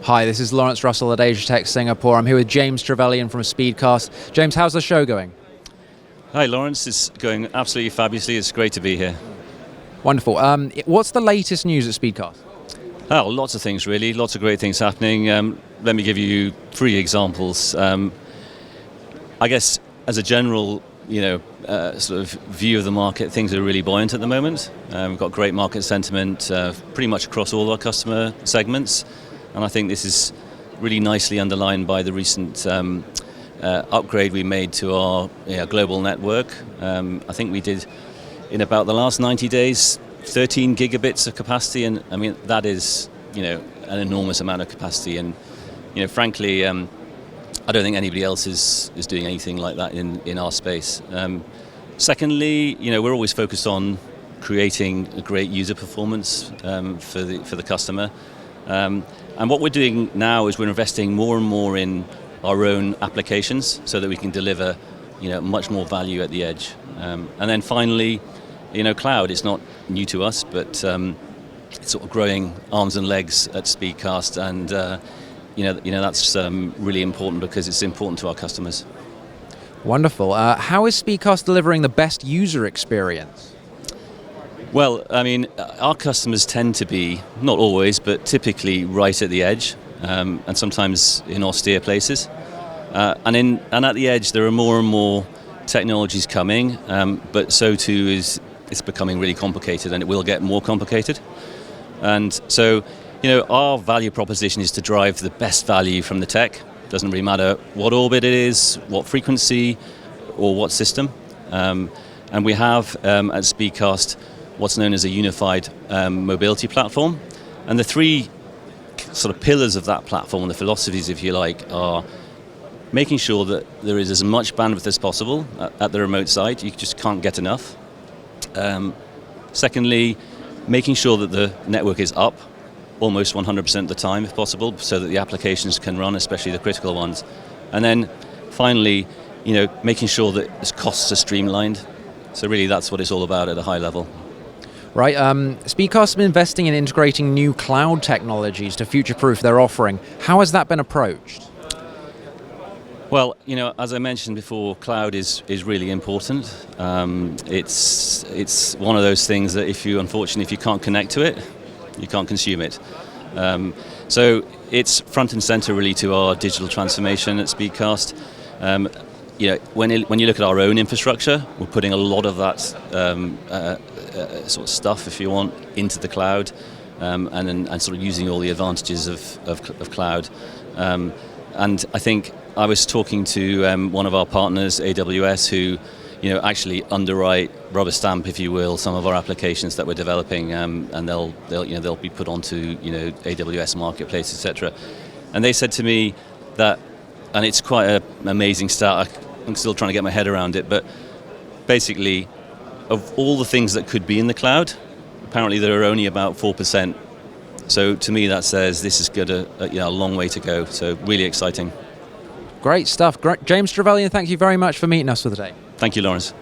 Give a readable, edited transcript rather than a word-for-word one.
Hi, this is Laurence Russell at Asia Tech Singapore. I'm here with James Trevelyan from Speedcast. James, how's the show going? Hi, Laurence. It's going absolutely fabulously. It's great to be here. Wonderful. What's the latest news at Speedcast? Oh, lots of things, really. Lots of great things happening. Let me give you 3 examples. I guess as a general, sort of view of the market, things are really buoyant at the moment. We've got great market sentiment pretty much across all our customer segments, and I think this is really nicely underlined by the recent upgrade we made to our global network. I think we did, in about the last 90 days, 13 gigabits of capacity, and I mean that is an enormous amount of capacity, and frankly I don't think anybody else is doing anything like that in our space. Secondly, we're always focused on creating a great user performance for the customer, and what we're doing now is we're investing more and more in our own applications so that we can deliver much more value at the edge. And then finally, cloud is not new to us, but it's sort of growing arms and legs at Speedcast, and that's really important because it's important to our customers. Wonderful. How is Speedcast delivering the best user experience? Well, I mean, our customers tend to be, not always, but typically right at the edge, and sometimes in austere places. And at the edge, there are more and more technologies coming, but so too is it's becoming really complicated, and it will get more complicated. And so, our value proposition is to drive the best value from the tech. Doesn't really matter what orbit it is, what frequency, or what system. And we have at Speedcast what's known as a unified mobility platform. And the 3 sort of pillars of that platform, the philosophies, if you like, are making sure that there is as much bandwidth as possible at the remote site. You just can't get enough. Secondly, making sure that the network is up almost 100% of the time, if possible, so that the applications can run, especially the critical ones. And then finally, making sure that its costs are streamlined. So really, that's what it's all about at a high level. Right. Speedcast has been investing in integrating new cloud technologies to future-proof their offering. How has that been approached? Well, as I mentioned before, cloud is really important. It's one of those things that if you can't connect to it, you can't consume it. So it's front and center really to our digital transformation at Speedcast. When you look at our own infrastructure, we're putting a lot of that sort of stuff, if you want, into the cloud, and sort of using all the advantages of cloud. And I think I was talking to one of our partners, AWS, who actually underwrite, rubber stamp, if you will, some of our applications that we're developing, and they'll be put onto AWS Marketplace, etc. And they said to me that, and it's quite an amazing stat. I'm still trying to get my head around it, but basically, of all the things that could be in the cloud, apparently there are only about 4%. So to me, that says this has got a long way to go. So really exciting. Great stuff. James Trevelyan, thank you very much for meeting us for the day. Thank you, Laurence.